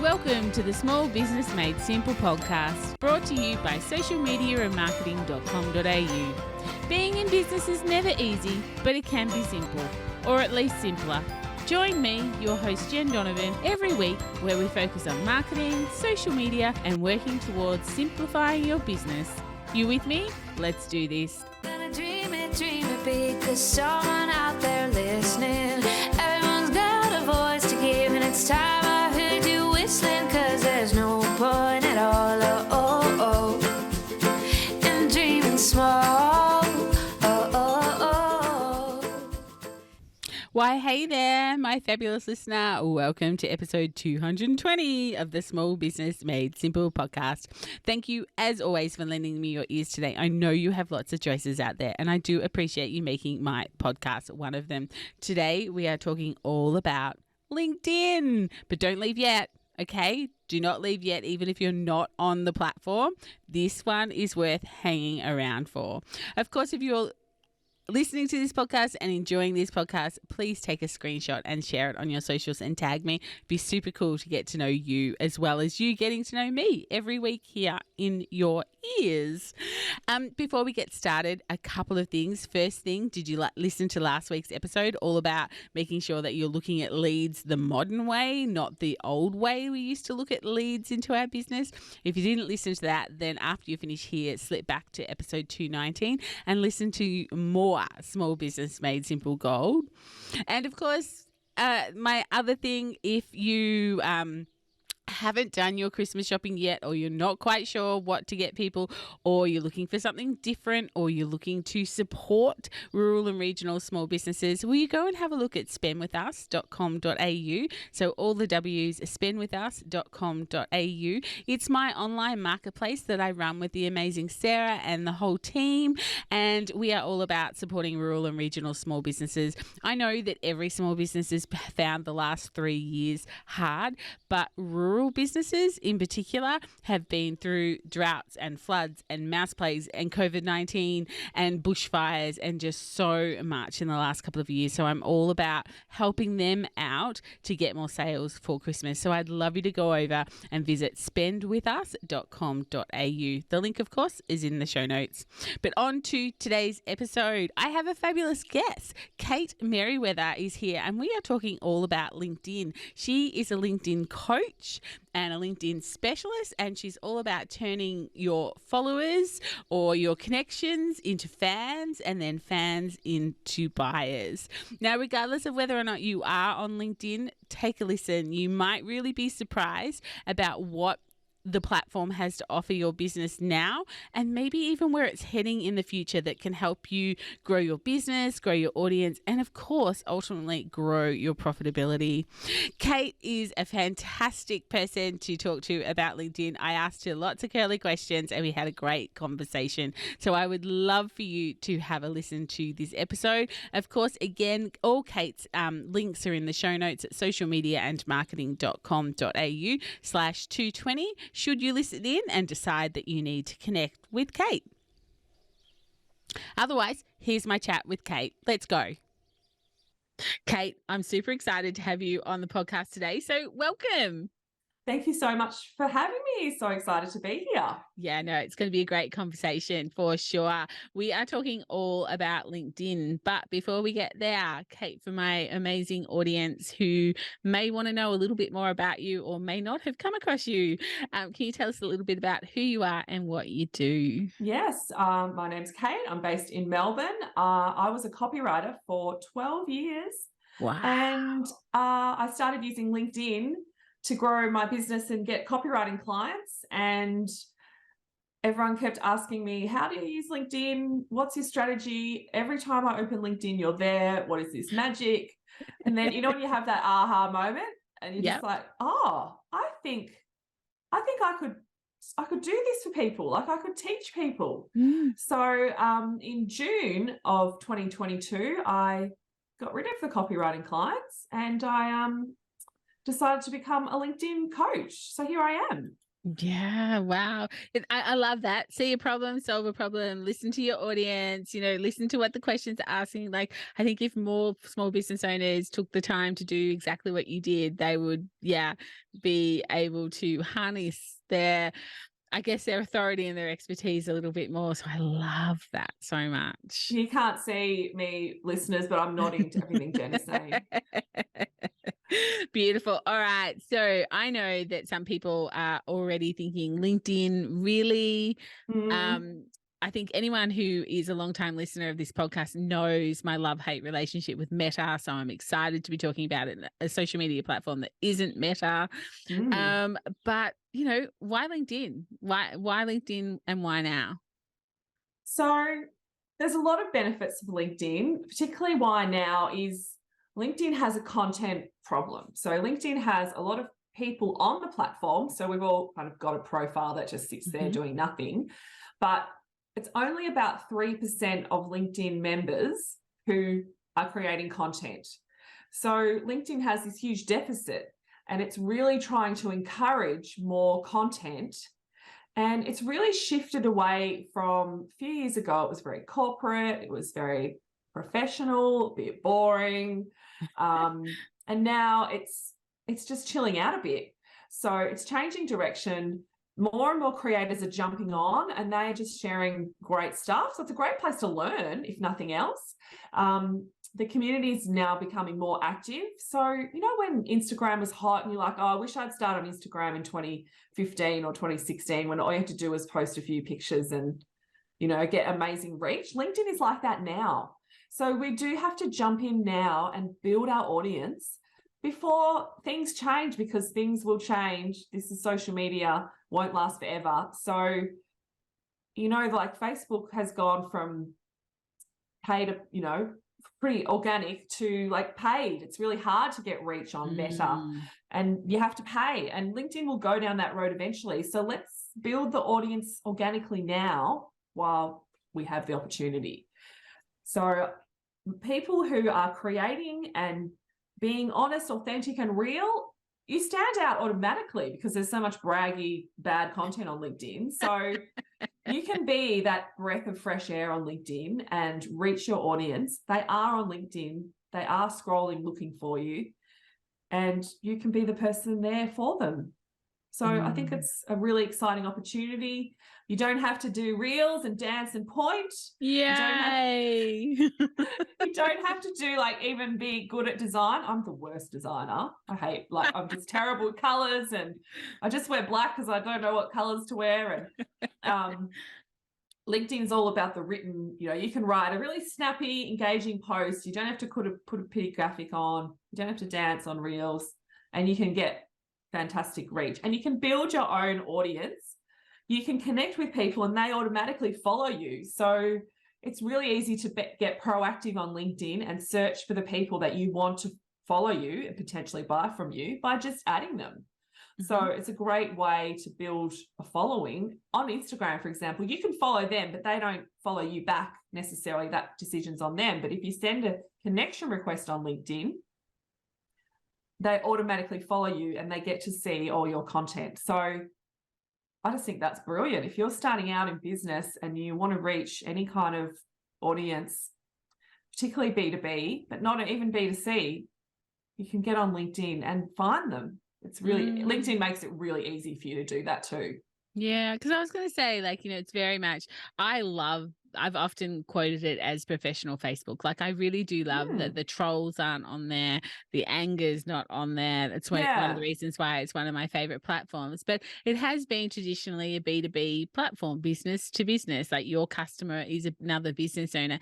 Welcome to the Small Business Made Simple podcast, brought to you by socialmediaandmarketing.com.au. Being in business is never easy, but it can be simple, or at least simpler. Join me, your host Jen Donovan, every week where we focus on marketing, social media, and working towards simplifying your business. You with me? Let's do this. Gonna dream it big, 'cause someone out there listening. Everyone's got a voice to give, and it's time I heard you whistling, 'cause there's no point at all, in dreaming small, Why, hey there, my fabulous listener. Welcome to episode 220 of the Small Business Made Simple podcast. Thank you, as always, for lending me your ears today. I know you have lots of choices out there, and I do appreciate you making my podcast one of them. Today, we are talking all about LinkedIn, but don't leave yet. Okay, do not leave yet, even if you're not on the platform. This one is worth hanging around for. Of course, if you're listening to this podcast and enjoying this podcast, please take a screenshot and share it on your socials and tag me. It'd be super cool to get to know you as well as you getting to know me every week here in your ears. Before we get started, a couple of things. First thing, did you listen to last week's episode all about making sure that you're looking at leads the modern way, not the old way we used to look at leads into our business? If you didn't listen to that, then after you finish here, slip back to episode 219 and listen to more Small Business Made Simple Gold. And of course, my other thing, if you haven't done your Christmas shopping yet, or you're not quite sure what to get people, or you're looking for something different, or you're looking to support rural and regional small businesses, will you go and have a look at spendwithus.com.au? So all the W's, spendwithus.com.au. It's my online marketplace that I run with the amazing Sarah and the whole team, and we are all about supporting rural and regional small businesses. I know that every small business has found the last 3 years hard, but rural businesses in particular have been through droughts and floods and mouse plagues and COVID-19 and bushfires and just so much in the last couple of years. So I'm all about helping them out to get more sales for Christmas. So I'd love you to go over and visit spendwithus.com.au. The link, of course, is in the show notes. But on to today's episode. I have a fabulous guest. Kate Merriweather is here, and we are talking all about LinkedIn. She is a LinkedIn coach and a LinkedIn specialist, and she's all about turning your followers or your connections into fans, and then fans into buyers. Now, regardless of whether or not you are on LinkedIn, take a listen. You might really be surprised about what the platform has to offer your business now, and maybe even where it's heading in the future, that can help you grow your business, grow your audience, and of course, ultimately grow your profitability. Kate is a fantastic person to talk to about LinkedIn. I asked her lots of curly questions and we had a great conversation. So I would love for you to have a listen to this episode. Of course, again, all Kate's links are in the show notes at socialmediaandmarketing.com.au/220. should you listen in and decide that you need to connect with Kate. Otherwise, here's my chat with Kate. Let's go. Kate, I'm super excited to have you on the podcast today. So welcome. Thank you so much for having me. So excited to be here. Yeah, no, it's going to be a great conversation for sure. We are talking all about LinkedIn, but before we get there, Kate, for my amazing audience who may want to know a little bit more about you or may not have come across you, can you tell us a little bit about who you are and what you do? Yes, my name's Kate. I'm based in Melbourne. I was a copywriter for 12 years. Wow. And I started using LinkedIn to grow my business and get copywriting clients. And everyone kept asking me, how do you use LinkedIn? What's your strategy? Every time I open LinkedIn, you're there. What is this magic? And then, you know, when you have that aha moment and you're just like, oh, I think I could do this for people. Like, I could teach people. So in June of 2022, I got rid of the copywriting clients and I decided to become a LinkedIn coach. So here I am. Yeah, wow. I love that. See a problem, solve a problem, listen to your audience, listen to what the questions are asking. Like, I think if more small business owners took the time to do exactly what you did, they would, yeah, be able to harness I guess, their authority and their expertise a little bit more. So I love that so much. You can't see me, listeners, but I'm nodding to everything Jen is saying. Beautiful. All right. So I know that some people are already thinking LinkedIn really. Mm. I think anyone who is a long-time listener of this podcast knows my love-hate relationship with Meta. So I'm excited to be talking about it, a social media platform that isn't Meta. Mm. But why LinkedIn? Why LinkedIn and why now? So there's a lot of benefits of LinkedIn, particularly why now is LinkedIn has a content problem. So LinkedIn has a lot of people on the platform. So we've all kind of got a profile that just sits there doing nothing. But it's only about 3% of LinkedIn members who are creating content. So LinkedIn has this huge deficit, and it's really trying to encourage more content. And it's really shifted away from a few years ago. It was very corporate, it was very professional, a bit boring. And now it's just chilling out a bit. So it's changing direction. More and more creators are jumping on, and they're just sharing great stuff. So it's a great place to learn, if nothing else. The community is now becoming more active. So, when Instagram was hot and you're like, oh, I wish I'd started on Instagram in 2015 or 2016 when all you had to do was post a few pictures and, get amazing reach. LinkedIn is like that now. So we do have to jump in now and build our audience before things change, because things will change. This is social media, won't last forever. So, like Facebook has gone from paid, pretty organic to like paid. It's really hard to get reach on Meta, and you have to pay, and LinkedIn will go down that road eventually. So let's build the audience organically now while we have the opportunity. So people who are creating and being honest, authentic, and real, you stand out automatically because there's so much braggy, bad content on LinkedIn. So you can be that breath of fresh air on LinkedIn and reach your audience. They are on LinkedIn. They are scrolling, looking for you, and you can be the person there for them. So I think it's a really exciting opportunity. You don't have to do reels and dance and point. Yay! You don't have to do even be good at design. I'm the worst designer. I'm just terrible with colors, and I just wear black because I don't know what colors to wear. And LinkedIn is all about the written, you can write a really snappy, engaging post. You don't have to put a pretty graphic on. You don't have to dance on reels, and you can get fantastic reach, and you can build your own audience. You can connect with people and they automatically follow you. So it's really easy to get proactive on LinkedIn and search for the people that you want to follow you and potentially buy from you by just adding them. So it's a great way to build a following. On Instagram, for example, you can follow them, but they don't follow you back necessarily. That decision's on them. But if you send a connection request on LinkedIn, they automatically follow you and they get to see all your content. So I just think that's brilliant. If you're starting out in business and you want to reach any kind of audience, particularly B2B, but not even B2C, you can get on LinkedIn and find them. It's really, LinkedIn makes it really easy for you to do that too. Yeah, because I was going to say, it's very much, I've often quoted it as professional Facebook. Like, I really do love that the trolls aren't on there. The anger's not on there. That's one of the reasons why it's one of my favorite platforms. But it has been traditionally a B2B platform, business to business. Like, your customer is another business owner.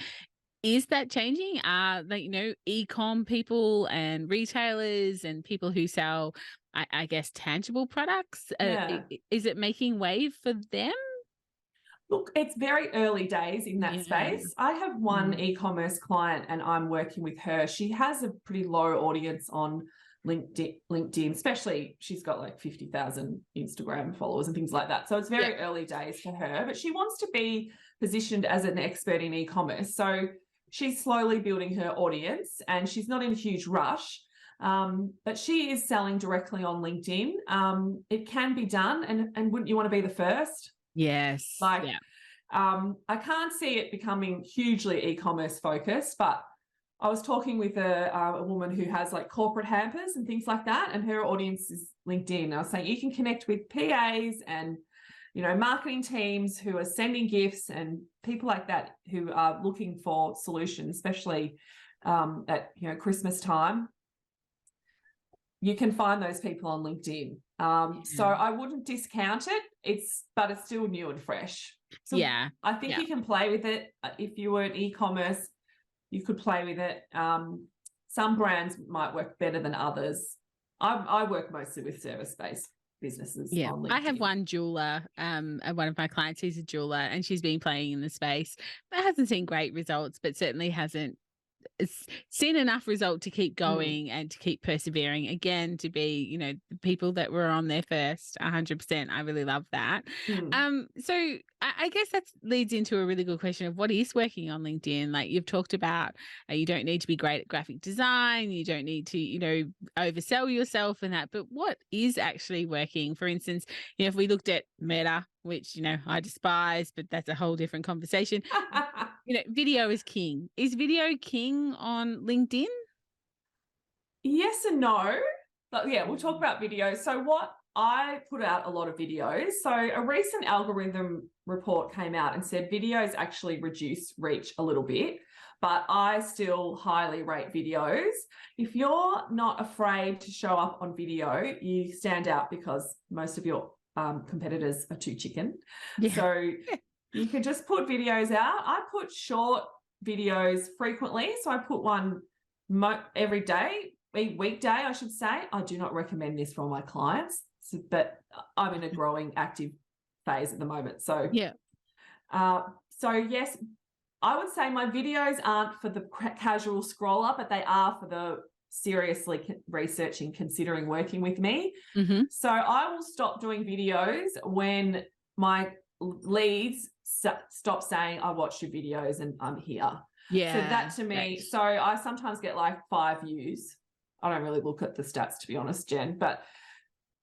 Is that changing? E-com people and retailers and people who sell, I guess, tangible products, is it making way for them? Look, it's very early days in that space. I have one e-commerce client and I'm working with her. She has a pretty low audience on LinkedIn, especially she's got 50,000 Instagram followers and things like that. So it's very early days for her, but she wants to be positioned as an expert in e-commerce. So she's slowly building her audience and she's not in a huge rush. But she is selling directly on LinkedIn. It can be done, and wouldn't you want to be the first? Yes. Like, yeah. I can't see it becoming hugely e-commerce focused, but I was talking with a woman who has like corporate hampers and things like that, and her audience is LinkedIn. I was saying you can connect with PAs and, you know, marketing teams who are sending gifts and people like that who are looking for solutions, especially at, you know, Christmas time. You can find those people on LinkedIn. So I wouldn't discount it. But it's still new and fresh. So Yeah. I think Yeah. you can play with it. If you were in e-commerce, you could play with it. Some brands might work better than others. I work mostly with service-based businesses Yeah, on LinkedIn. I have one jeweler, one of my clients who's a jeweler, and she's been playing in the space, but hasn't seen great results, but certainly hasn't seen enough result to keep going and to keep persevering. Again, to be, you know, the people that were on there first, 100%. I really love that. So I guess that leads into a really good question of what is working on LinkedIn. Like you've talked about, you don't need to be great at graphic design. You don't need to, you know, oversell yourself and that, but what is actually working? For instance, you know, if we looked at Meta, which, you know, I despise, but that's a whole different conversation. You know, video is king. Is video king on LinkedIn? Yes and no. But yeah, we'll talk about videos. So I put out a lot of videos. So a recent algorithm report came out and said videos actually reduce reach a little bit, but I still highly rate videos. If you're not afraid to show up on video, you stand out because most of your competitors are too chicken. Yeah. So you can just put videos out. I put short videos frequently. So I put one every day, weekday, I should say. I do not recommend this for all my clients, but I'm in a growing active phase at the moment. So, yeah. So yes, I would say my videos aren't for the casual scroller, but they are for the seriously researching, considering working with me. So I will stop doing videos when my leads stop saying, I watched your videos and I'm here. Yeah. So that to me, right. So I sometimes get like 5 views. I don't really look at the stats, to be honest, Jen, but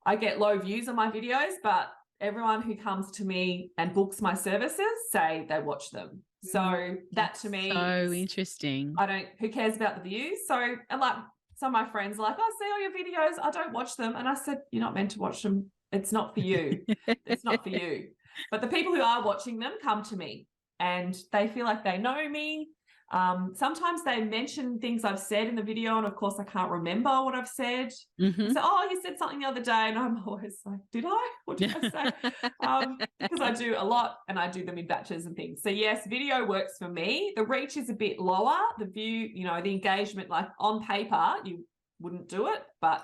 I get low views on my videos, but everyone who comes to me and books my services say they watch them. So that to me, so interesting. Who cares about the views? So, and like some of my friends are like, I see all your videos, I don't watch them. And I said, you're not meant to watch them. It's not for you. It's not for you. But the people who are watching them come to me and they feel like they know me. Sometimes they mention things I've said in the video, and of course I can't remember what I've said. So, oh, you said something the other day, and I'm always like, did I? What did I say? Because I do a lot and I do them in batches and things. So yes, video works for me. The reach is a bit lower. The view, you know, the engagement, like on paper, you wouldn't do it, but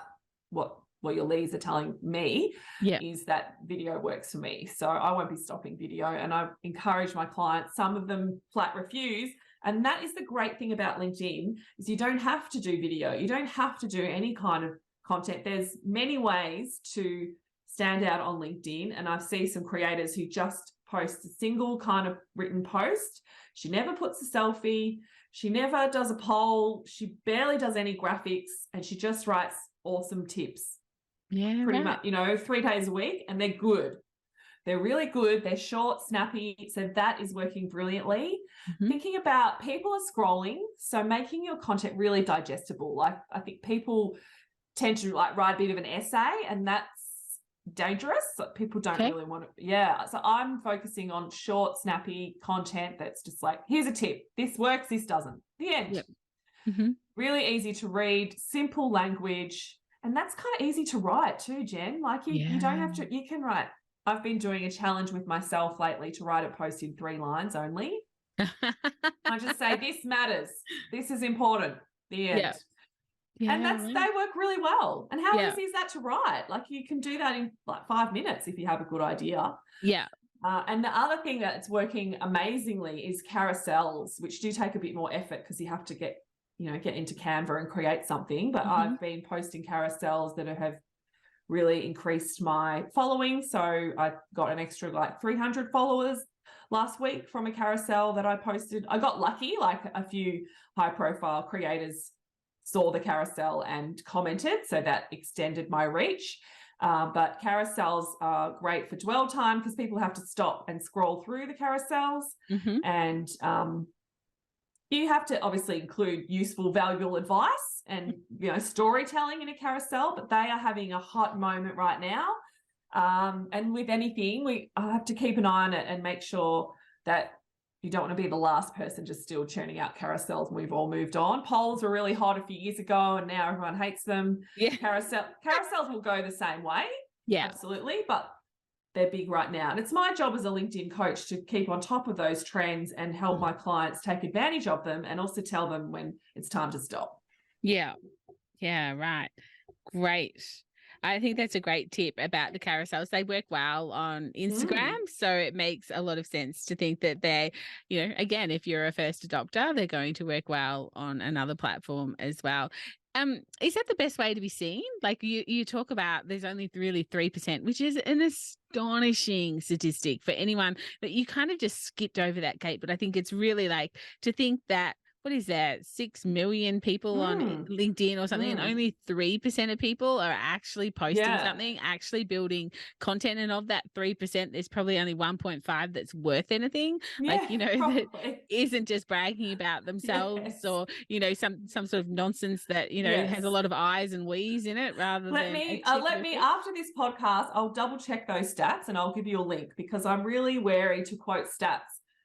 what your leads are telling me is that video works for me. So I won't be stopping video, and I encourage my clients. Some of them flat refuse. And that is the great thing about LinkedIn, is you don't have to do video. You don't have to do any kind of content. There's many ways to stand out on LinkedIn. And I see some creators who just post a single kind of written post. She never puts a selfie. She never does a poll. She barely does any graphics. And she just writes awesome tips. Yeah, pretty much, you know, 3 days a week, and they're good. They're really good. They're short, snappy. So that is working brilliantly. Thinking about people are scrolling. So making your content really digestible. Like I think people tend to like write a bit of an essay, and that's dangerous. People don't really want to. Yeah. So I'm focusing on short, snappy content that's just like, here's a tip. This works. This doesn't. The end. Really easy to read, simple language. And that's kind of easy to write too, Jen. Like you don't have to, you can write. I've been doing a challenge with myself lately to write a post in 3 lines only. I just say, this matters. This is important. The end. And they work really well. And how easy is that to write? Like you can do that in like 5 minutes if you have a good idea. And the other thing that's working amazingly is carousels, which do take a bit more effort because you have to get into Canva and create something. But I've been posting carousels that have really increased my following. So I got an extra like 300 followers last week from a carousel that I posted. I got lucky, like a few high profile creators saw the carousel and commented, so that extended my reach. But carousels are great for dwell time because people have to stop and scroll through the carousels. And you have to obviously include useful, valuable advice and, you know, storytelling in a carousel, but they are having a hot moment right now. And with anything, I have to keep an eye on it and make sure that you don't want to be the last person just still churning out carousels. We've all moved on. Polls were really hot a few years ago and now everyone hates them. Yeah. Carousels will go the same way. Yeah. Absolutely. But they're big right now. And it's my job as a LinkedIn coach to keep on top of those trends and help my clients take advantage of them and also tell them when it's time to stop. Yeah. Yeah, right. Great. I think that's a great tip about the carousels. They work well on Instagram. So it makes a lot of sense to think that they, you know, again, if you're a first adopter, they're going to work well on another platform as well. Is that the best way to be seen? Like you talk about there's only really 3%, which is an astonishing statistic for anyone that you kind of just skipped over that, Kate. But I think it's really like to think that, what is that, 6 million people on LinkedIn or something, and only 3% of people are actually posting something, actually building content. And of that 3%, there's probably only 1.5 that's worth anything. Like, you know, probably. that isn't just bragging about themselves or, you know, some sort of nonsense that, you know, has a lot of I's and we's in it rather let than. me after this podcast, I'll double check those stats and I'll give you a link because I'm really wary to quote stats.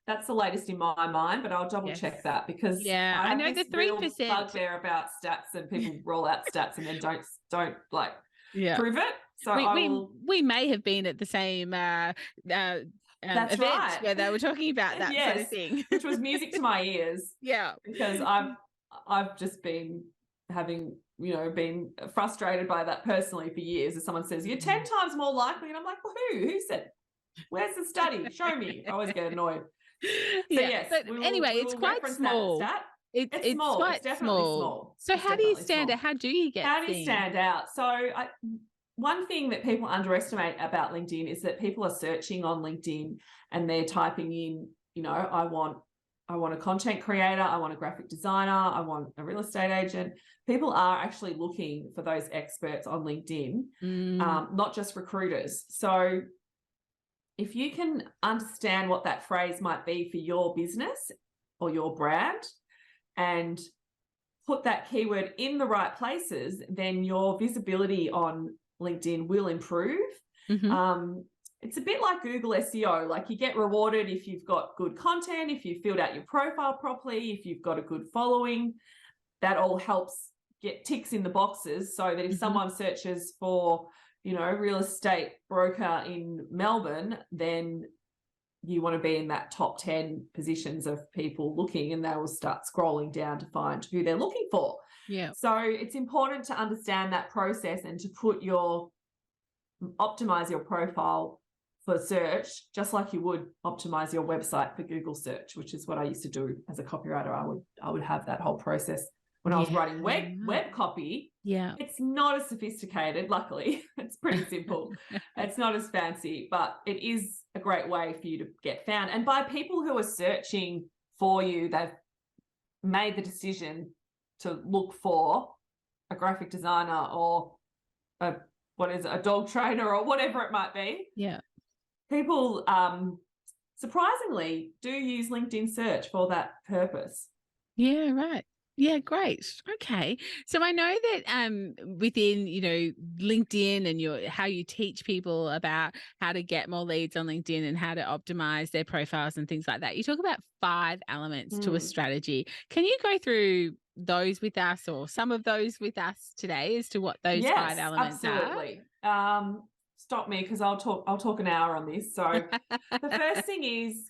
That's the latest in my mind, but I'll double check that because I know the 3% bugbear about stats and people roll out stats and then don't like prove it. So we may have been at the same event where they were talking about that sort of thing, which was music to my ears. Yeah, because I've just been been frustrated by that personally for years. As someone says, you're 10 times more likely, and I'm like, well, who said? Where's the study? Show me. I always get annoyed. So yes, but anyway, it's quite small. It's small. Quite it's definitely small. So how do you stand out? How do you get? How do you stand out? So one thing that people underestimate about LinkedIn is that people are searching on LinkedIn and they're typing in, you know, I want a content creator, I want a graphic designer, I want a real estate agent. People are actually looking for those experts on LinkedIn, not just recruiters. So if you can understand what that phrase might be for your business or your brand and put that keyword in the right places, then your visibility on LinkedIn will improve. It's a bit like Google SEO. Like you get rewarded if you've got good content, if you filled out your profile properly, if you've got a good following. That all helps get ticks in the boxes so that if someone searches for, you know, real estate broker in Melbourne, then you want to be in that top 10 positions of people looking, and they will start scrolling down to find who they're looking for. Yeah. So it's important to understand that process and to optimize your profile for search, just like you would optimize your website for Google search, which is what I used to do as a copywriter. I would have that whole process. When I was writing web copy, it's not as sophisticated, luckily. It's pretty simple. It's not as fancy, but it is a great way for you to get found. And by people who are searching for you, they've made the decision to look for a graphic designer or a dog trainer or whatever it might be. Yeah. People, surprisingly, do use LinkedIn search for that purpose. Yeah, right. Yeah, great. Okay. So I know that within, you know, LinkedIn and how you teach people about how to get more leads on LinkedIn and how to optimize their profiles and things like that. You talk about 5 elements to a strategy. Can you go through those with us or some of those with us today as to what those 5 elements absolutely. are? Stop me because I'll talk an hour on this. So the first thing is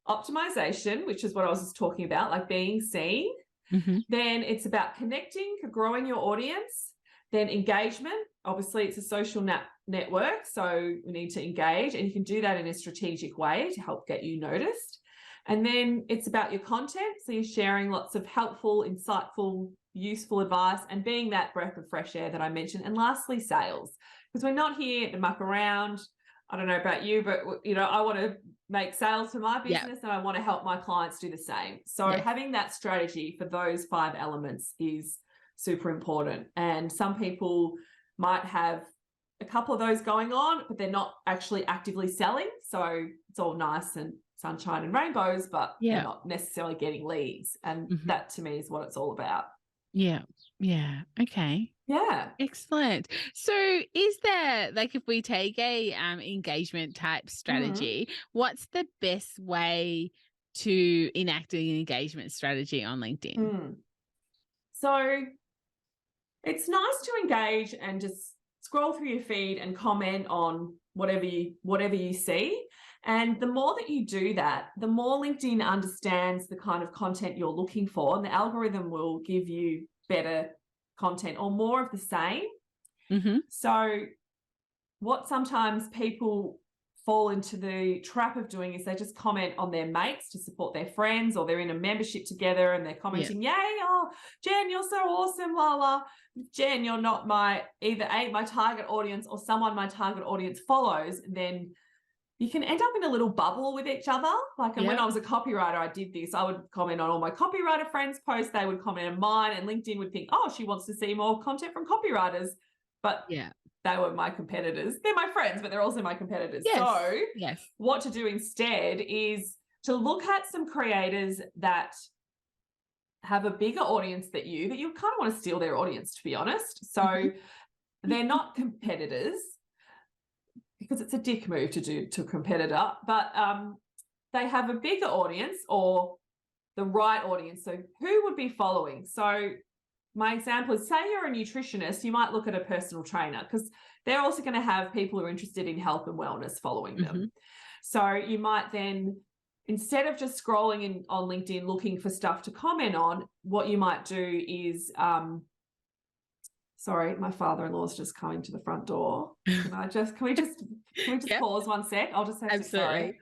optimization, which is what I was just talking about, like being seen. Then it's about connecting, growing your audience. Then engagement. Obviously, it's a social network, so we need to engage, and you can do that in a strategic way to help get you noticed. And then it's about your content. So you're sharing lots of helpful, insightful, useful advice and being that breath of fresh air that I mentioned. And lastly, sales, because we're not here to muck around. I don't know about you, but, you know, I want to make sales for my business and I want to help my clients do the same. So having that strategy for those 5 elements is super important. And some people might have a couple of those going on, but they're not actually actively selling. So it's all nice and sunshine and rainbows, but they're not necessarily getting leads. And that to me is what it's all about. Yeah. Yeah. Okay. Yeah. Excellent. So is there, like, if we take a engagement type strategy, what's the best way to enact an engagement strategy on LinkedIn? So it's nice to engage and just scroll through your feed and comment on whatever you see. And the more that you do that, the more LinkedIn understands the kind of content you're looking for, and the algorithm will give you better content or more of the same. So what sometimes people fall into the trap of doing is they just comment on their mates to support their friends, or they're in a membership together and they're commenting, yay, oh, Jen, you're so awesome, la la. Jen, you're not either my target audience or someone my target audience follows, then you can end up in a little bubble with each other. Like, and when I was a copywriter, I did this. I would comment on all my copywriter friends' posts. They would comment on mine, and LinkedIn would think, oh, she wants to see more content from copywriters. But they were my competitors. They're my friends, but they're also my competitors. So what to do instead is to look at some creators that have a bigger audience that you kind of want to steal their audience, to be honest. So they're not competitors, because it's a dick move to do to a competitor, but they have a bigger audience or the right audience. So who would be following? So my example is, say you're a nutritionist, you might look at a personal trainer, because they're also going to have people who are interested in health and wellness following them. So you might then, instead of just scrolling on LinkedIn looking for stuff to comment on, what you might do is, sorry, my father-in-law's just coming to the front door. Can we just pause one sec? I'll just have to, sorry.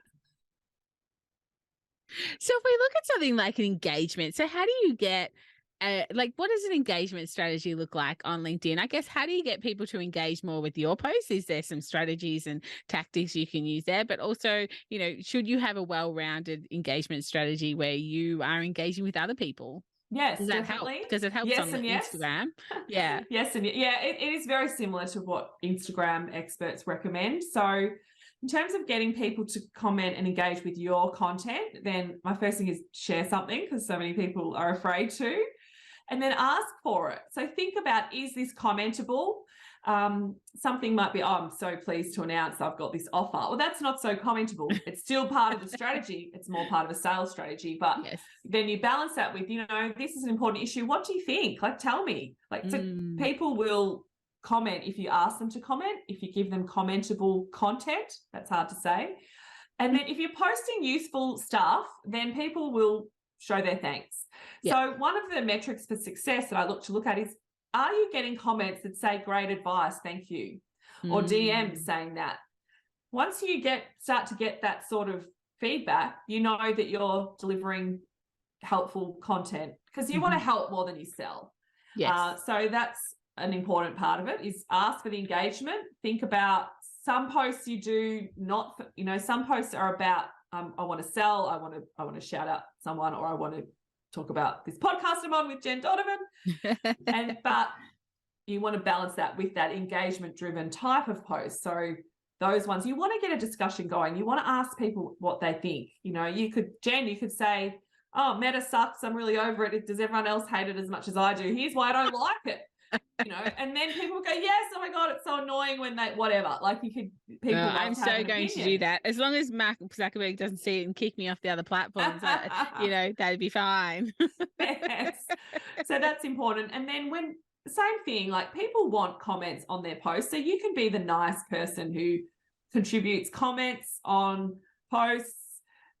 So if we look at something like an engagement, so how do you get, what does an engagement strategy look like on LinkedIn? I guess, how do you get people to engage more with your posts? Is there some strategies and tactics you can use there? But also, should you have a well-rounded engagement strategy where you are engaging with other people? Yes, does that definitely help? Because it helps on Instagram. Yeah. Yes, and it is very similar to what Instagram experts recommend. So in terms of getting people to comment and engage with your content, then my first thing is share something, because so many people are afraid to, and then ask for it. So think about, is this commentable? Something might be, oh, I'm so pleased to announce I've got this offer. Well, that's not so commentable. It's still part of the strategy. It's more part of a sales strategy. But then you balance that with, this is an important issue. What do you think? Like, tell me. So people will comment if you ask them to comment, if you give them commentable content. That's hard to say. And then if you're posting useful stuff, then people will show their thanks. So one of the metrics for success that I look at is, are you getting comments that say great advice, thank you, or DMs saying that? Once you start to get that sort of feedback, you know that you're delivering helpful content, because you want to help more than you sell. So that's an important part of it, is ask for the engagement. Think about, some posts you do not, some posts are about, I want to sell, I want to shout out someone, or I want to talk about this podcast I'm on with Jen Donovan. But you want to balance that with that engagement driven type of post. So those ones, you want to get a discussion going. You want to ask people what they think. You could say, oh, Meta sucks, I'm really over it. Does everyone else hate it as much as I do? Here's why I don't like it. And then people go, yes, oh my God, it's so annoying when they, whatever. Like, I'm so going to do that. As long as Mark Zuckerberg doesn't see it and kick me off the other platforms, that'd be fine. Yes. So that's important. And then same thing, like, people want comments on their posts. So you can be the nice person who contributes comments on posts,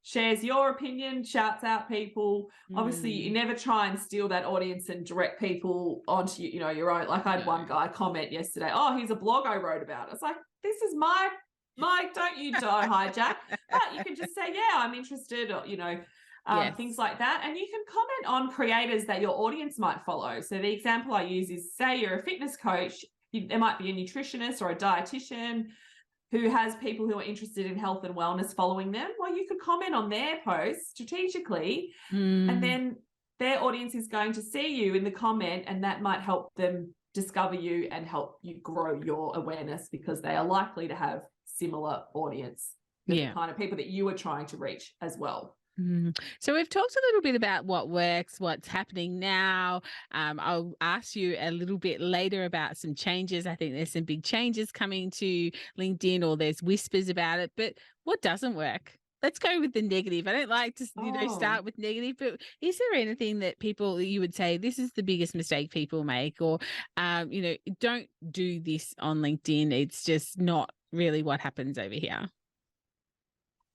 shares your opinion, shouts out people. Obviously, you never try and steal that audience and direct people onto your own. Like, I had one guy comment yesterday, oh, here's a blog I wrote about. It's like, this is my don't you hijack. But you can just say, yeah, I'm interested, or things like that. And you can comment on creators that your audience might follow. So the example I use is, say you're a fitness coach, there might be a nutritionist or a dietitian who has people who are interested in health and wellness following them. Well, you could comment on their posts strategically, and then their audience is going to see you in the comment, and that might help them discover you and help you grow your awareness, because they are likely to have similar audience, the kind of people that you are trying to reach as well. So we've talked a little bit about what works, what's happening now. I'll ask you a little bit later about some changes. I think there's some big changes coming to LinkedIn, or there's whispers about it. But what doesn't work? Let's go with the negative. I don't like to, start with negative, but is there anything that you would say, this is the biggest mistake people make, or, don't do this on LinkedIn. It's just not really what happens over here.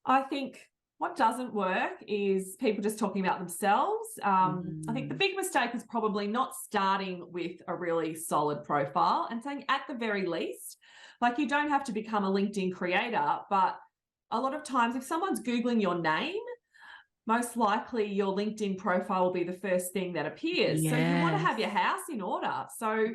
I think what doesn't work is people just talking about themselves. I think the big mistake is probably not starting with a really solid profile and saying, at the very least, like, you don't have to become a LinkedIn creator, but a lot of times if someone's Googling your name, most likely your LinkedIn profile will be the first thing that appears. Yes. So you want to have your house in order. So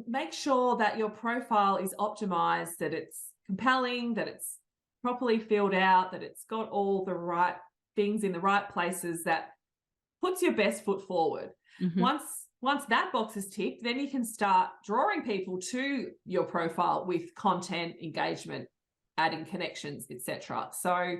make sure that your profile is optimized, that it's compelling, that it's properly filled out, that it's got all the right things in the right places, that puts your best foot forward. Once that box is ticked, then you can start drawing people to your profile with content, engagement, adding connections, etc. So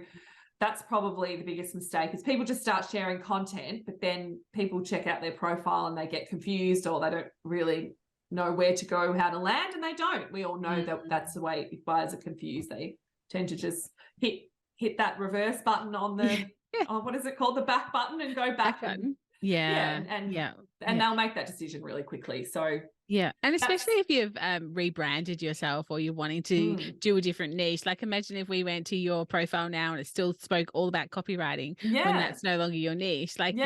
that's probably the biggest mistake, is people just start sharing content, but then people check out their profile and they get confused, or they don't really know where to go, how to land, and they don't. We all know that that's the way. If buyers are confused, they tend to just hit that reverse button on the what is it called, the back button, and go back button. And they'll make that decision really quickly. So and especially if you've rebranded yourself, or you're wanting to do a different niche. Like, imagine if we went to your profile now and it still spoke all about copywriting, when that's no longer your niche. Like,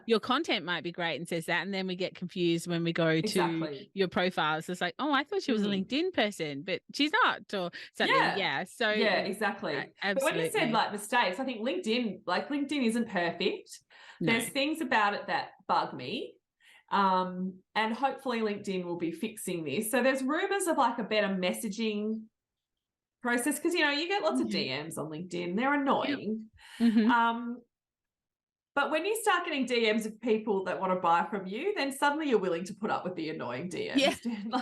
your content might be great and says that, and then we get confused when we go to your profile. So it's like, oh, I thought she was a LinkedIn person, but she's not, or something. So exactly. But when you said like mistakes, I think LinkedIn isn't perfect. There's things about it that bug me. And hopefully LinkedIn will be fixing this. So there's rumors of like a better messaging process, because you get lots of DMs on LinkedIn. They're annoying. But when you start getting DMs of people that want to buy from you, then suddenly you're willing to put up with the annoying DMs. And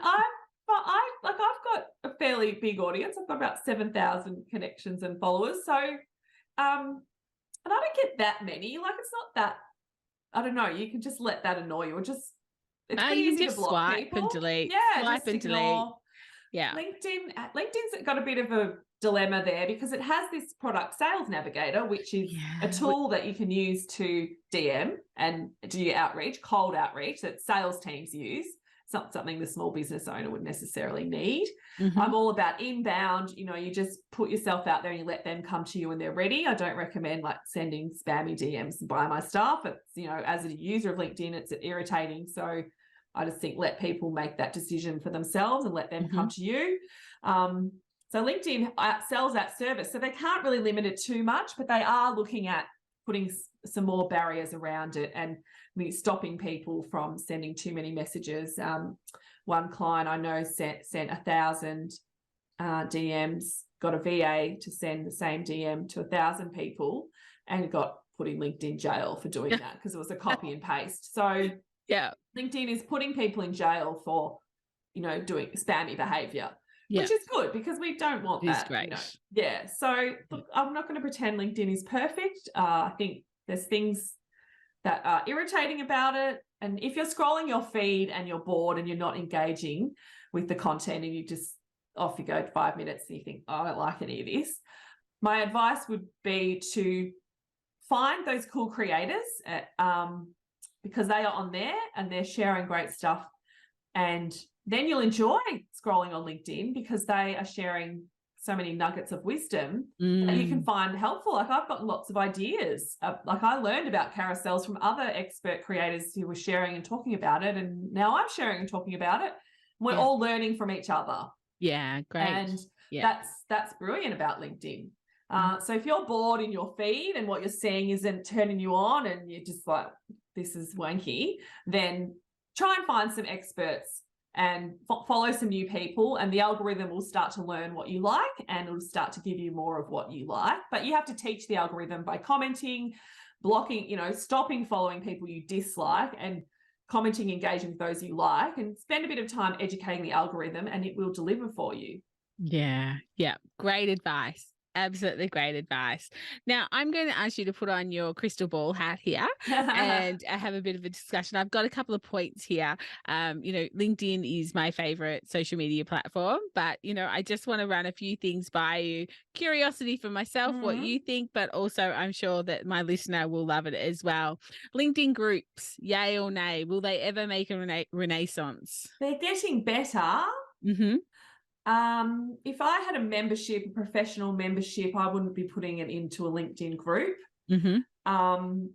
I've got a fairly big audience. I've got about 7,000 connections and followers. So and I don't get that many. Like, it's not that, I don't know, you can just let that annoy you, or just, it's pretty easy to block swipe people. And delete. Swipe and ignore. Delete. LinkedIn's got a bit of a dilemma there, because it has this product sales navigator, which is a tool that you can use to DM and do your outreach, cold outreach, that sales teams use. It's not something the small business owner would necessarily need. I'm all about inbound. You just put yourself out there and you let them come to you when they're ready. I don't recommend like sending spammy DMs and buy my stuff. It's, as a user of LinkedIn, it's irritating. So I just think let people make that decision for themselves and let them come to you. So LinkedIn sells that service. So they can't really limit it too much, but they are looking at putting some more barriers around it and stopping people from sending too many messages. One client I know sent 1,000 DMs, got a VA to send the same DM to 1,000 people, and got put in LinkedIn jail for doing that, because it was a copy and paste. So LinkedIn is putting people in jail for, doing spammy behavior. Which is good, because we don't want that. Great. So look, I'm not going to pretend LinkedIn is perfect. I think there's things that are irritating about it. And if you're scrolling your feed and you're bored and you're not engaging with the content, and you just off you go 5 minutes and you think, oh, I don't like any of this, my advice would be to find those cool creators because they are on there and they're sharing great stuff. And then you'll enjoy scrolling on LinkedIn, because they are sharing so many nuggets of wisdom that you can find helpful. Like, I've got lots of ideas. Like, I learned about carousels from other expert creators who were sharing and talking about it, and now I'm sharing and talking about it. We're all learning from each other. Yeah, great. And that's brilliant about LinkedIn. So if you're bored in your feed and what you're seeing isn't turning you on, and you're just like, this is wanky, then try and find some experts and follow some new people, and the algorithm will start to learn what you like and it'll start to give you more of what you like. But you have to teach the algorithm by commenting, blocking, stopping following people you dislike and commenting, engaging with those you like, and spend a bit of time educating the algorithm and it will deliver for you. Yeah. Yeah. Great advice. Absolutely great advice. Now, I'm going to ask you to put on your crystal ball hat here and have a bit of a discussion. I've got a couple of points here. LinkedIn is my favorite social media platform, but, I just want to run a few things by you. Curiosity for myself, what you think, but also I'm sure that my listener will love it as well. LinkedIn groups, yay or nay? Will they ever make a renaissance? They're getting better. Mm-hmm. If I had a membership, a professional membership, I wouldn't be putting it into a LinkedIn group. Mm-hmm.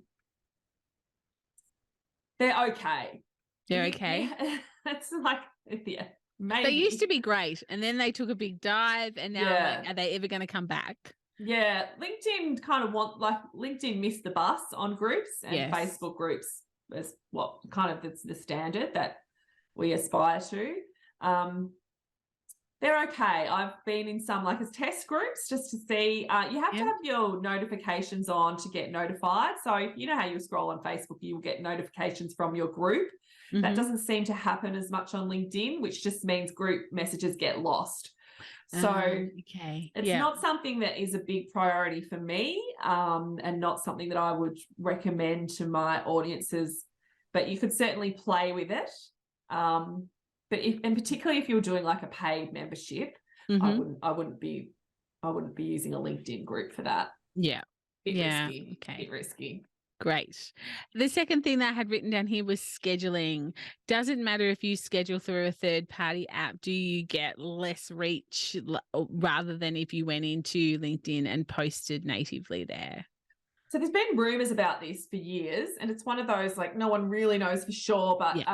They're okay. They're okay. Yeah, it's like, yeah, maybe. They used to be great, and then they took a big dive, and now I'm like, are they ever going to come back? Yeah, LinkedIn LinkedIn missed the bus on groups, and Facebook groups is what kind of the standard that we aspire to. They're okay. I've been in some as test groups just to see. You have to have your notifications on to get notified. So you know how you scroll on Facebook, you will get notifications from your group. Mm-hmm. That doesn't seem to happen as much on LinkedIn, which just means group messages get lost. So it's not something that is a big priority for me, and not something that I would recommend to my audiences. But you could certainly play with it. But particularly if you're doing a paid membership, I wouldn't be using a LinkedIn group for that. Yeah. Risky. Okay. Bit risky. Great. The second thing that I had written down here was scheduling. Doesn't matter if you schedule through a third-party app, do you get less reach rather than if you went into LinkedIn and posted natively there? So there's been rumors about this for years, and it's one of those no one really knows for sure, but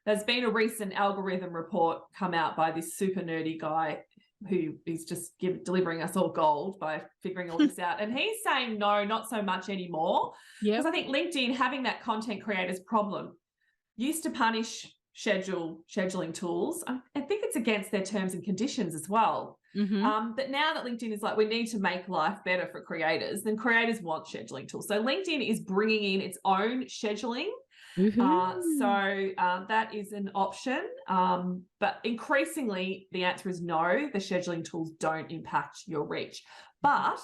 there's been a recent algorithm report come out by this super nerdy guy who is just delivering us all gold by figuring all this out. And he's saying, no, not so much anymore. Because I think LinkedIn, having that content creators problem, used to punish scheduling tools. I think it's against their terms and conditions as well. Mm-hmm. But now that LinkedIn is we need to make life better for creators, then creators want scheduling tools. So LinkedIn is bringing in its own scheduling. Mm-hmm. That is an option. But increasingly, the answer is no, the scheduling tools don't impact your reach. But,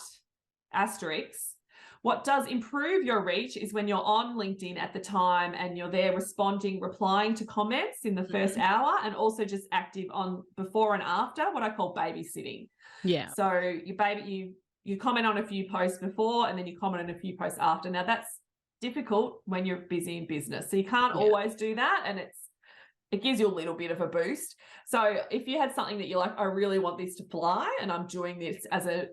asterisks, what does improve your reach is when you're on LinkedIn at the time and you're there replying to comments in the first hour, and also just active on before and after, what I call babysitting. Yeah. So you comment on a few posts before and then you comment on a few posts after. Now that's difficult when you're busy in business. So you can't always do that, and it gives you a little bit of a boost. So if you had something that you're I really want this to fly and I'm doing this as a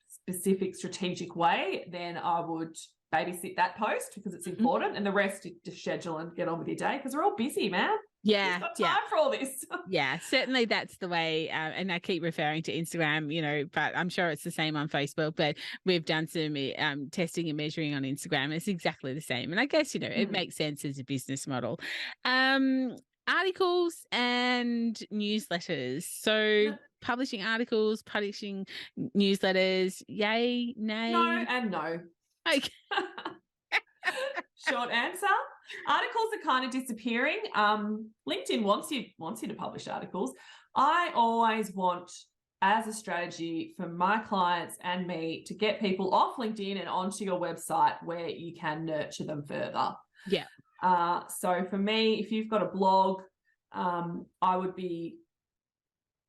specific strategic way, then I would babysit that post because it's important, and the rest you just schedule and get on with your day because we're all busy, man. Yeah. Got time for all this. Yeah, certainly that's the way. And I keep referring to Instagram, but I'm sure it's the same on Facebook. But we've done some testing and measuring on Instagram. It's exactly the same. And I guess, it makes sense as a business model. Articles and newsletters. So publishing articles, publishing newsletters, yay, nay? No and no. Okay. Short answer. Articles are kind of disappearing. LinkedIn wants you to publish articles. I always want, as a strategy for my clients and me, to get people off LinkedIn and onto your website where you can nurture them further. Yeah. So for me, if you've got a blog, I would be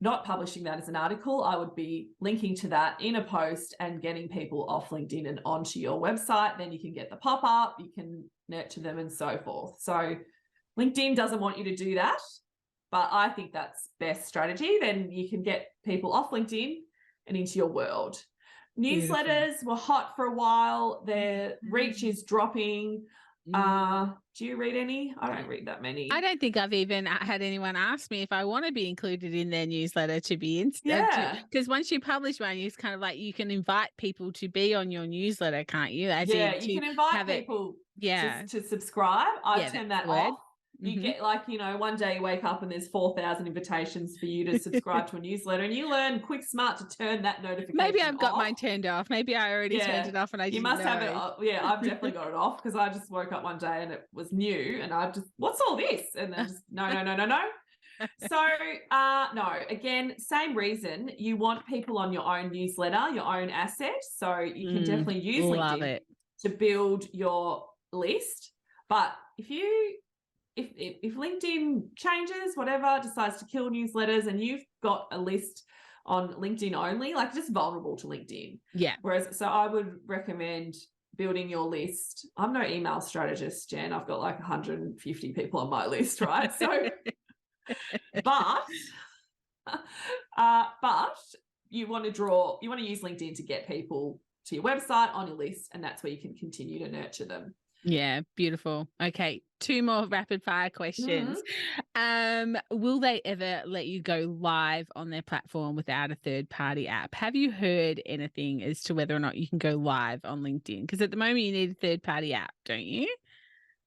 not publishing that as an article. I would be linking to that in a post and getting people off LinkedIn and onto your website. Then you can get the pop-up, you can nurture them and so forth. So LinkedIn doesn't want you to do that, but I think that's best strategy. Then you can get people off LinkedIn and into your world. Newsletters were hot for a while. Their reach is dropping. Do you read any? I don't read that many. I don't think I've even had anyone ask me if I want to be included in their newsletter to be because once you publish one, it's kind of you can invite people to be on your newsletter, can't you? You can invite people to subscribe. I turn that off. You get like, one day you wake up and there's 4,000 invitations for you to subscribe to a newsletter, and you learn quick smart to turn that notification Maybe I've got off. mine turned off. Maybe I already turned it off and I You didn't must know. have it. Yeah, I've definitely got it off because I just woke up one day and it was new and I just, what's all this? And then just, no. So, no, again, same reason. You want people on your own newsletter, your own asset. So you can definitely use LinkedIn to build your list. But if LinkedIn changes, whatever, decides to kill newsletters and you've got a list on LinkedIn only, like just vulnerable to LinkedIn. Yeah. So I would recommend building your list. I'm no email strategist, Jen. I've got like 150 people on my list, right? So, but you want to use LinkedIn to get people to your website on your list, and that's where you can continue to nurture them. Yeah, beautiful. Okay, 2 more rapid fire questions. Will they ever let you go live on their platform without a third party app? Have you heard anything as to whether or not you can go live on LinkedIn? Because at the moment you need a third party app, don't you?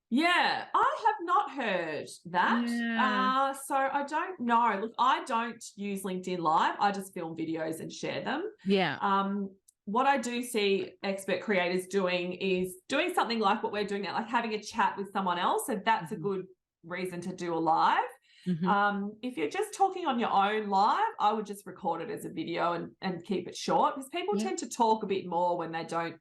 Yeah, I have not heard that. Yeah. So I don't know. Look, I don't use LinkedIn Live. I just film videos and share them. Yeah. What I do see expert creators doing is doing something like what we're doing now, like having a chat with someone else. So that's a good reason to do a live. If you're just talking on your own live, I would just record it as a video and keep it short, because people tend to talk a bit more when they don't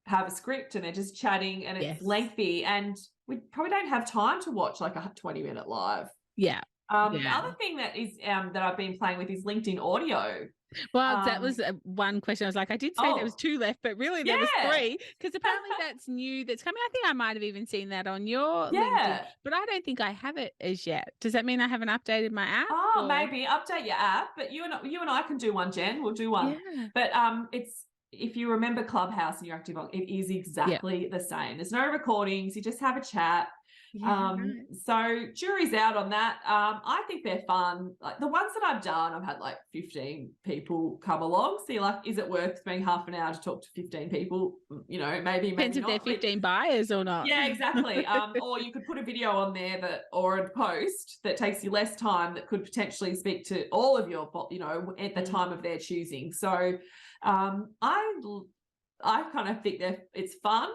have a script and they're just chatting and it's lengthy, and we probably don't have time to watch like a 20-minute live. Yeah. The other thing that is that I've been playing with is LinkedIn Audio. Well, that was one question. I was like, I did say there was 2 left, but really there was 3, because apparently that's new. That's coming. I think I might have even seen that on your LinkedIn, but I don't think I have it as yet. Does that mean I haven't updated my app? Oh, maybe update your app. But you and I can do one, Jen. We'll do one. Yeah. But it's, if you remember Clubhouse and you're active on, it is exactly the same. There's no recordings. You just have a chat. So jury's out on that. I think they're fun. Like the ones that I've done, I've had like 15 people come along. So you're like, is it worth spending half an hour to talk to 15 people? Maybe depends if not. they're 15 buyers or not. Yeah, exactly. Or you could put a video on there or a post that takes you less time that could potentially speak to all of your, at the time of their choosing. So I kind of think that it's fun.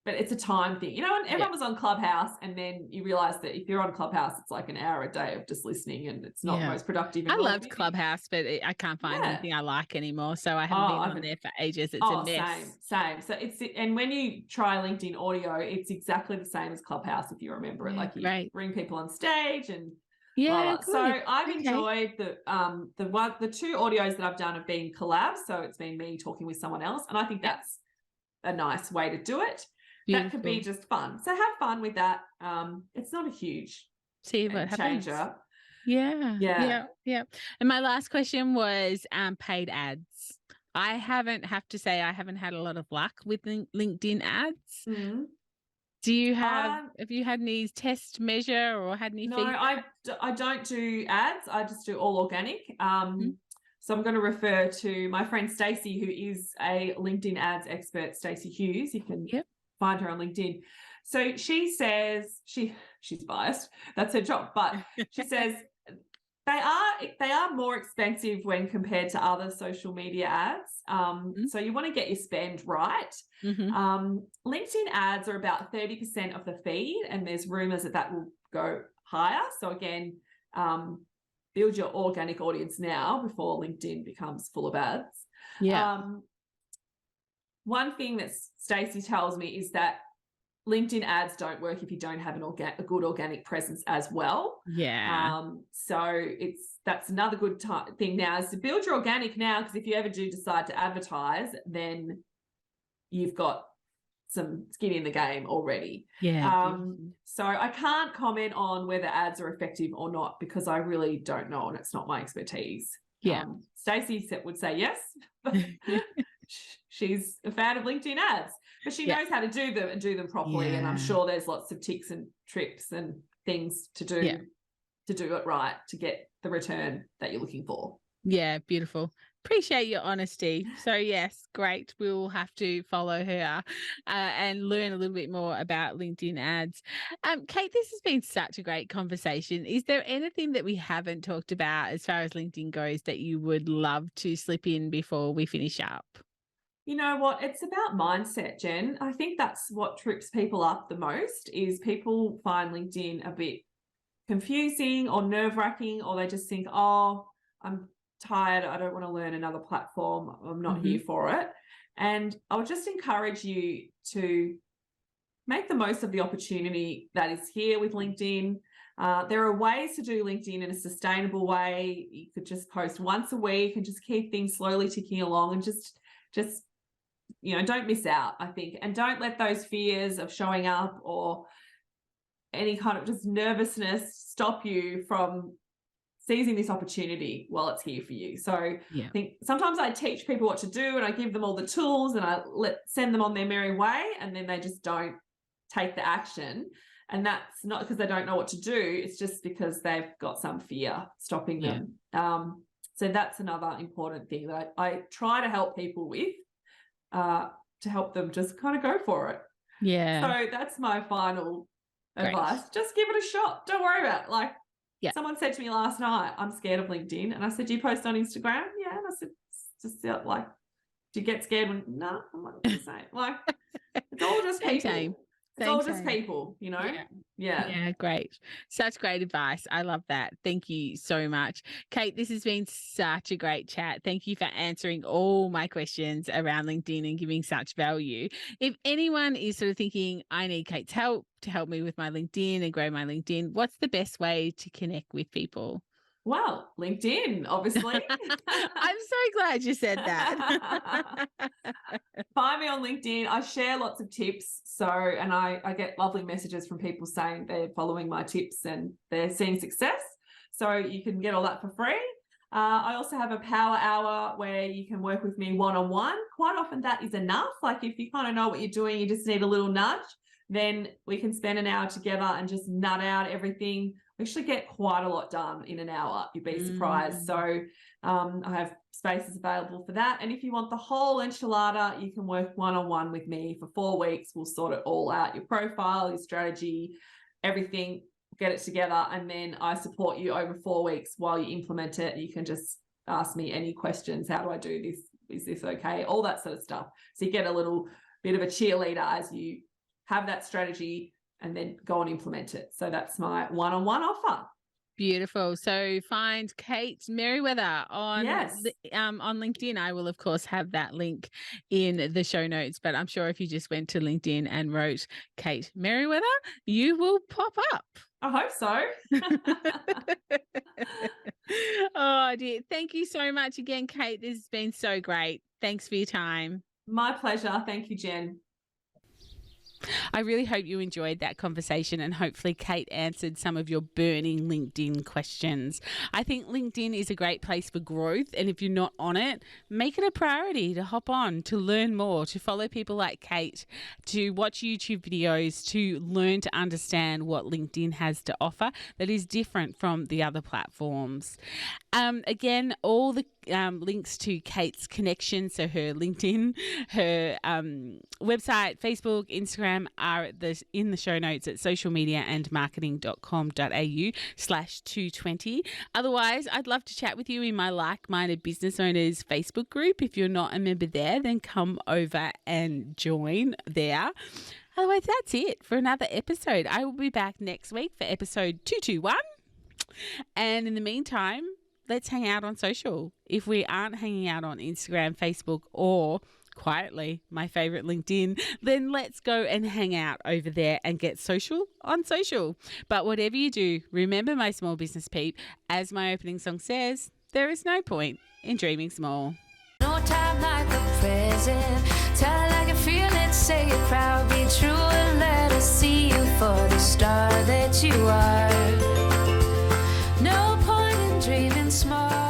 But it's a time thing, and everyone was on Clubhouse, and then you realize that if you're on Clubhouse, it's like an hour a day of just listening, and it's not the most productive. I loved Clubhouse, but I can't find anything I like anymore, so I haven't been on there for ages. It's a mess. Same. So and when you try LinkedIn Audio, it's exactly the same as Clubhouse, if you remember it. Like you bring people on stage and so I've enjoyed the 2 audios that I've done have been collabs, so it's been me talking with someone else, and I think that's a nice way to do it. Beautiful. That could be just fun. So have fun with that. It's not a huge changer. Yeah. And my last question was paid ads. I haven't had a lot of luck with LinkedIn ads. Do you have you had any test measure or had any feedback? I don't do ads. I just do all organic. So I'm going to refer to my friend Stacey, who is a LinkedIn ads expert, Stacey Hughes. You can find her on LinkedIn. So she says she's biased. That's her job, but she says they are more expensive when compared to other social media ads. So you want to get your spend right. LinkedIn ads are about 30% of the feed, and there's rumors that will go higher. So again, build your organic audience now before LinkedIn becomes full of ads. One thing that Stacey tells me is that LinkedIn ads don't work if you don't have a good organic presence as well. So that's another good thing now is to build your organic now, because if you ever do decide to advertise, then you've got some skin in the game already. So I can't comment on whether ads are effective or not, because I really don't know, and it's not my expertise. Stacey would say yes. She's a fan of LinkedIn ads, but she knows how to do them and do them properly. And I'm sure there's lots of tips and tricks and things to do to do it right, to get the return that you're looking for. Yeah, beautiful. Appreciate your honesty. So yes, great. We'll have to follow her and learn a little bit more about LinkedIn ads. Kate, this has been such a great conversation. Is there anything that we haven't talked about as far as LinkedIn goes that you would love to slip in before we finish up? You know what? It's about mindset, Jen. I think that's what trips people up the most is people find LinkedIn a bit confusing or nerve-wracking, or they just think, oh, I'm tired. I don't want to learn another platform. I'm not here for it. And I would just encourage you to make the most of the opportunity that is here with LinkedIn. There are ways to do LinkedIn in a sustainable way. You could just post once a week and just keep things slowly ticking along and just don't miss out, I think. And don't let those fears of showing up or any kind of just nervousness stop you from seizing this opportunity while it's here for you. So I think sometimes I teach people what to do and I give them all the tools and I send them on their merry way, and then they just don't take the action. And that's not because they don't know what to do. It's just because they've got some fear stopping them. So that's another important thing that I try to help people with, to help them just kind of go for it. Yeah. So that's my final advice. Just give it a shot. Don't worry about it. Like, someone said to me last night, I'm scared of LinkedIn. And I said, do you post on Instagram? Yeah. And I said, just like, do you get scared when, no, I'm not going to say it. Like, it's all just people. It's all just people, you know? Yeah, great. Such great advice. I love that. Thank you so much. Kate, this has been such a great chat. Thank you for answering all my questions around LinkedIn and giving such value. If anyone is sort of thinking, I need Kate's help to help me with my LinkedIn and grow my LinkedIn, what's the best way to connect with people? Well, LinkedIn, obviously. I'm so glad you said that. Find me on LinkedIn. I share lots of tips. And I get lovely messages from people saying they're following my tips and they're seeing success. So you can get all that for free. I also have a power hour where you can work with me one-on-one. Quite often that is enough. Like if you kind of know what you're doing, you just need a little nudge, then we can spend an hour together and just nut out everything. We actually get quite a lot done in an hour. You'd be surprised. So I have spaces available for that. And if you want the whole enchilada, you can work one-on-one with me for 4 weeks. We'll sort it all out, your profile, your strategy, everything, get it together. And then I support you over 4 weeks while you implement it. You can just ask me any questions. How do I do this? Is this okay? All that sort of stuff. So you get a little bit of a cheerleader as you have that strategy and then go and implement it. So that's my one-on-one offer. Beautiful. So find Kate Merriweather on LinkedIn. I will, of course, have that link in the show notes, but I'm sure if you just went to LinkedIn and wrote Kate Merriweather, you will pop up. I hope so. Oh, dear. Thank you so much again, Kate. This has been so great. Thanks for your time. My pleasure. Thank you, Jen. I really hope you enjoyed that conversation and hopefully Kate answered some of your burning LinkedIn questions. I think LinkedIn is a great place for growth, and if you're not on it, make it a priority to hop on, to learn more, to follow people like Kate, to watch YouTube videos, to learn to understand what LinkedIn has to offer that is different from the other platforms. Again, all the links to Kate's connections, so her LinkedIn, her website, Facebook, Instagram are in the show notes at socialmediaandmarketing.com.au/220. Otherwise, I'd love to chat with you in my like-minded business owners Facebook group. If you're not a member there, then come over and join there. Otherwise, that's it for another episode. I will be back next week for episode 221. And in the meantime, let's hang out on social. If we aren't hanging out on Instagram, Facebook, or quietly, my favorite LinkedIn, then let's go and hang out over there and get social on social. But whatever you do, remember, my small business peep, as my opening song says, there is no point in dreaming small. No time like the present. Tell it like you feel it, say it proud, be true, and let us see you for the star that you are. No point in dreaming small.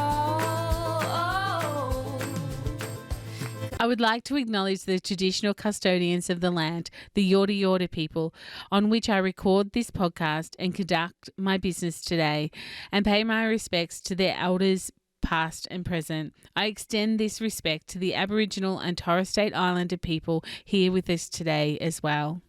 I would like to acknowledge the traditional custodians of the land, the Yorta Yorta people, on which I record this podcast and conduct my business today, and pay my respects to their elders, past and present. I extend this respect to the Aboriginal and Torres Strait Islander people here with us today as well.